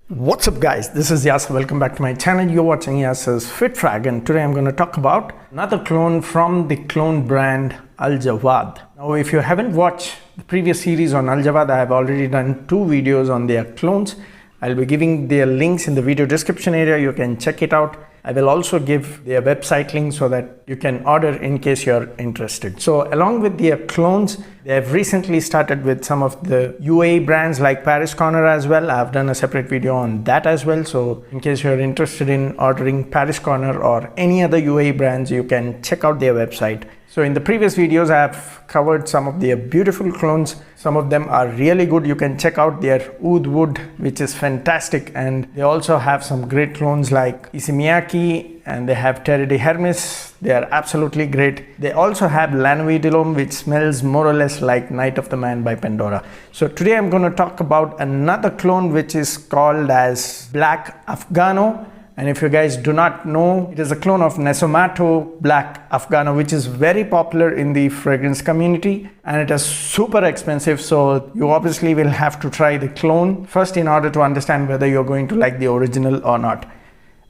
What's up guys, this is Yas. Welcome back to my channel. You're watching Yas's Fit Frag, and today I'm going to talk about another clone from the clone brand Jawaad. Now if you haven't watched the previous series on Jawaad, I have already done 2 videos on their clones. I'll be giving their links in the video description area. You can check it out. I will also give their website link so that you can order in case you're interested. So along with their clones, they have recently started with some of the UAE brands like Paris Corner as well. I've done a separate video on that as well. So in case you're interested in ordering Paris Corner or any other UAE brands, you can check out their website. So in the previous videos, I have covered some of their beautiful clones. Some of them are really good. You can check out their Oud Wood, which is fantastic. And they also have some great clones like Isimiyaki, and they have Terre de Hermes. They are absolutely great. They also have La Nuit de l'Homme, which smells more or less like Night of the Man by Pandora. So today I'm going to talk about another clone which is called as Black Afghano. And if you guys do not know, it is a clone of NASSOMATO Black Afghano, which is very popular in the fragrance community, and it is super expensive. So you obviously will have to try the clone first in order to understand whether you're going to like the original or not.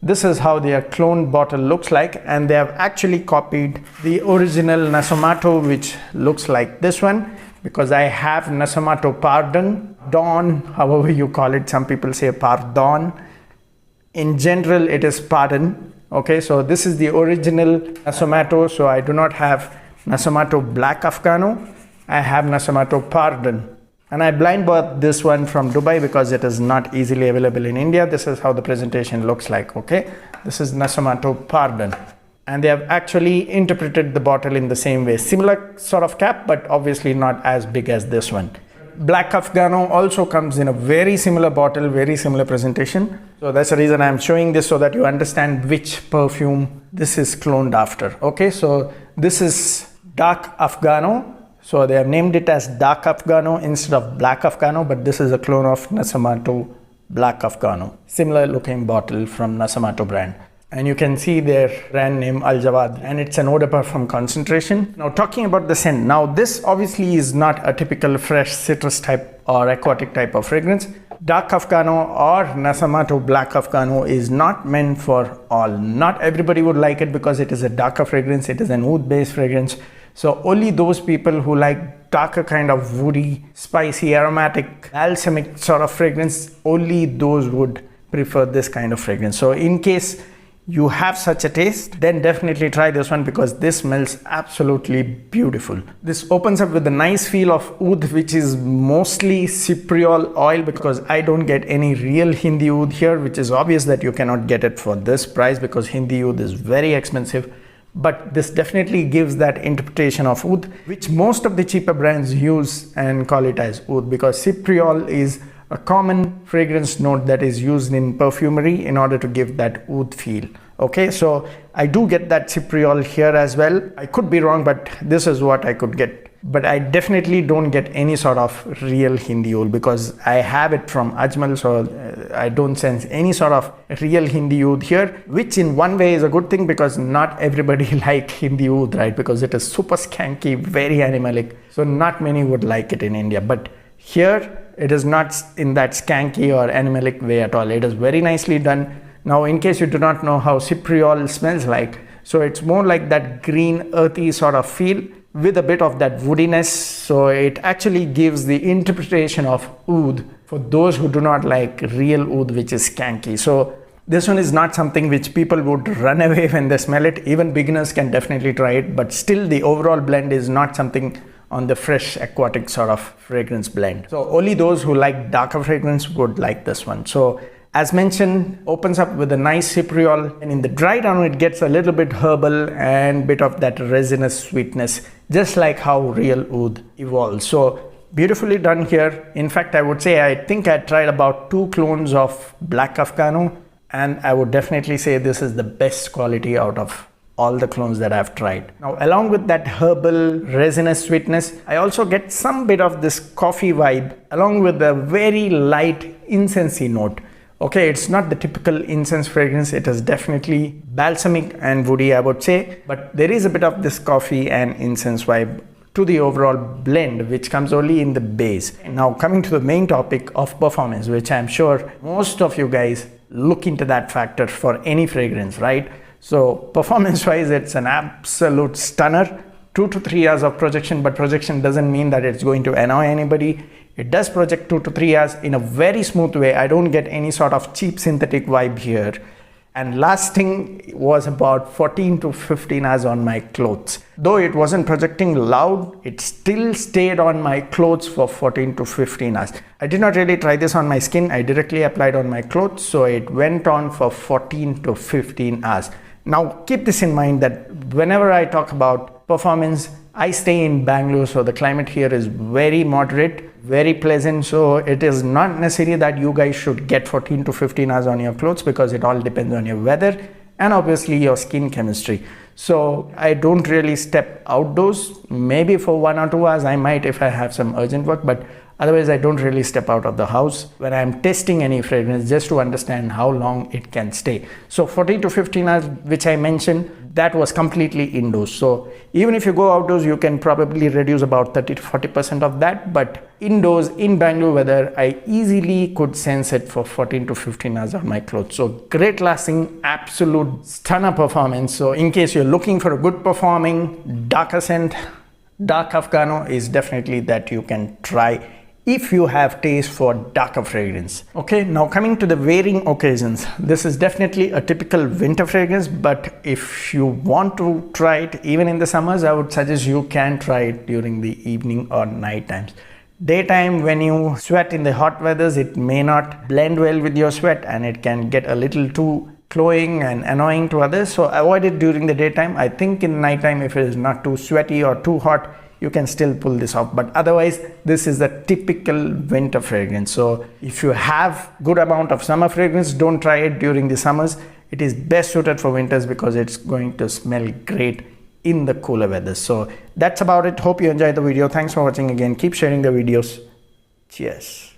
This is how their clone bottle looks like, and they have actually copied the original NASSOMATO, which looks like this one, because I have NASSOMATO Pardon, Dawn, however you call it. Some people say Pardon. In general, it is Pardon. Okay, so this is the original NASSOMATO. So I do not have NASSOMATO Black Afghano. I have NASSOMATO Pardon. And I blind bought this one from Dubai because it is not easily available in India. This is how the presentation looks like. Okay, this is NASSOMATO Pardon. And they have actually interpreted the bottle in the same way. Similar sort of cap, but obviously not as big as this one. Black Afghano also comes in a very similar bottle, very similar presentation. So that's the reason I'm showing this, so that you understand which perfume this is cloned after. Okay, so this is Dark Afghano. So they have named it as Dark Afghano instead of Black Afghano, but this is a clone of NASSOMATO Black Afghano. Similar looking bottle from NASSOMATO brand. And you can see their brand name Jawaad, and it's an eau de parfum concentration. Now talking about the scent, now this obviously is not a typical fresh citrus type or aquatic type of fragrance. Dark Afghano or NASSOMATO Black Afghano is not meant for all. Not everybody would like it because it is a darker fragrance. It is an oud based fragrance. So only those people who like darker kind of woody, spicy, aromatic, balsamic sort of fragrance, only those would prefer this kind of fragrance. So in case you have such a taste, then definitely try this one because this smells absolutely beautiful. This opens up with a nice feel of oud, which is mostly cypriol oil, because I don't get any real Hindi oud here, which is obvious that you cannot get it for this price because Hindi oud is very expensive. But this definitely gives that interpretation of oud, which most of the cheaper brands use and call it as oud, because cypriol is a common fragrance note that is used in perfumery in order to give that oud feel. Okay, so I do get that cypriol here as well. I could be wrong, but this is what I could get. But I definitely don't get any sort of real Hindi oud because I have it from Ajmal, so I don't sense any sort of real Hindi oud here, which in one way is a good thing because not everybody like Hindi oud, right? Because it is super skanky, very animalic. So not many would like it in India, but here it is not in that skanky or animalic way at all. It is very nicely done. Now, in case you do not know how cypriol smells like, so it's more like that green earthy sort of feel with a bit of that woodiness. So it actually gives the interpretation of oud for those who do not like real oud, which is skanky. So this one is not something which people would run away when they smell it. Even beginners can definitely try it, but still the overall blend is not something on the fresh aquatic sort of fragrance blend. So only those who like darker fragrance would like this one. So as mentioned, opens up with a nice cypriol, and in the dry down it gets a little bit herbal and bit of that resinous sweetness, just like how real oud evolves. So beautifully done here. In fact, I would say I think I tried about 2 clones of Black Afghano, and I would definitely say this is the best quality out of all the clones that I've tried. Now, along with that herbal resinous sweetness, I also get some bit of this coffee vibe, along with a very light incensey note. Okay, it's not the typical incense fragrance. It is definitely balsamic and woody, I would say, but there is a bit of this coffee and incense vibe to the overall blend, which comes only in the base. Now coming to the main topic of performance, which I'm sure most of you guys look into that factor for any fragrance, right? So performance wise, it's an absolute stunner. 2 to 3 hours of projection, but projection doesn't mean that it's going to annoy anybody. It does project 2 to 3 hours in a very smooth way. I don't get any sort of cheap synthetic vibe here. And last thing was about 14 to 15 hours on my clothes. Though it wasn't projecting loud, it still stayed on my clothes for 14 to 15 hours. I did not really try this on my skin. I directly applied on my clothes, so it went on for 14 to 15 hours. Now keep this in mind that whenever I talk about performance, I stay in Bangalore, so the climate here is very moderate, very pleasant. So it is not necessary that you guys should get 14 to 15 hours on your clothes, because it all depends on your weather and obviously your skin chemistry. So I don't really step outdoors. Maybe for 1 or 2 hours I might if I have some urgent work, but otherwise I don't really step out of the house when I'm testing any fragrance, just to understand how long it can stay. So 14 to 15 hours, which I mentioned, that was completely indoors. So even if you go outdoors, you can probably reduce about 30 to 40% of that. But indoors in Bangalore weather, I easily could sense it for 14 to 15 hours on my clothes. So great lasting, absolute stunner performance. So in case you're looking for a good performing darker scent, dark Afghano is definitely that you can try if you have taste for darker fragrance. Okay, now coming to the wearing occasions, this is definitely a typical winter fragrance, but if you want to try it even in the summers, I would suggest you can try it during the evening or night times. Daytime, when you sweat in the hot weathers, it may not blend well with your sweat and it can get a little too cloying and annoying to others. So avoid it during the daytime. I think in nighttime, if it is not too sweaty or too hot, you can still pull this off, but otherwise this is the typical winter fragrance. So if you have good amount of summer fragrance, don't try it during the summers. It is best suited for winters because it's going to smell great in the cooler weather. So that's about it. Hope you enjoyed the video. Thanks for watching again. Keep sharing the videos. Cheers.